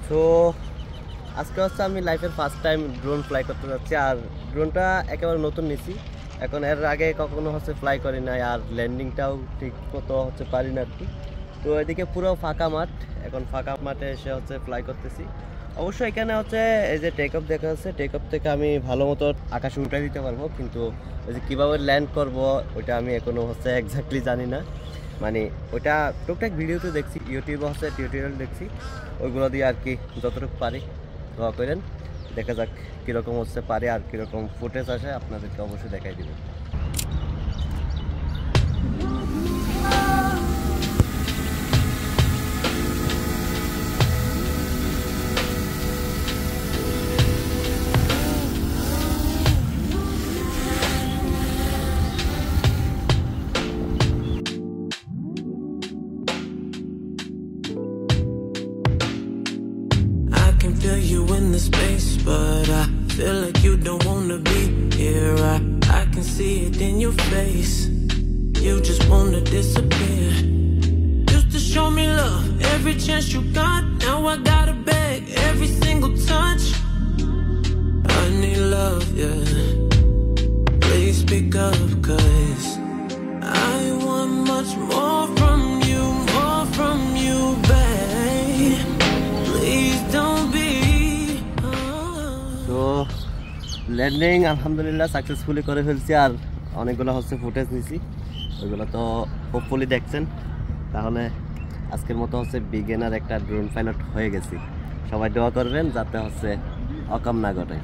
So আজকে হচ্ছে আমি লাইফের ফার্স্ট টাইম ড্রোন ফ্লাই করতে যাচ্ছি। আর ড্রোনটা একেবারে নতুন নিছি, এখন এর আগে কখনো হচ্ছে ফ্লাই করি না, আর ল্যান্ডিংটাও ঠিক মতো হচ্ছে পারি না আর কি। তো এদিকে পুরো ফাঁকা মাঠ, এখন ফাঁকা মাঠে এসে হচ্ছে ফ্লাই করতেছি। অবশ্যই এখানে হচ্ছে এই যে টেক অফ দেখা যাচ্ছে, টেক অফ থেকে আমি ভালো মতো আকাশে উঠে দিতে পারবো, কিন্তু ওই যে কীভাবে ল্যান্ড করব ওইটা আমি এখনও হচ্ছে এক্স্যাক্টলি জানি না। মানে ওইটা টুকটাক ভিডিওতে দেখছি, ইউটিউবে হচ্ছে টিউটোরিয়াল দেখছি, ওইগুলো দিয়ে আর কি যতটুকু পারি দোয়া করেন। দেখা যাক কীরকম হচ্ছে পারে আর কীরকম ফুটেজ আসে, আপনাদেরকে অবশ্যই দেখাই দিব। Feel you in the space, but I feel like you don't wanna be here. I can see it in your face. You just wanna disappear. Used to show me love every chance you got. Now I gotta beg every single touch. I need love, yeah. Please pick up, 'cause I want much more from you, babe. Please don't be. তো landing আলহামদুলিল্লাহ successfully করে ফেলছি, আর অনেকগুলো হচ্ছে footage নিছি, ওইগুলো তো hopefully দেখছেন। তাহলে আজকের মতো হচ্ছে বিগিনার একটা ড্রোন পাইলট হয়ে গেছি। সবাই দোয়া করবেন যাতে হচ্ছে অকাম না ঘটে।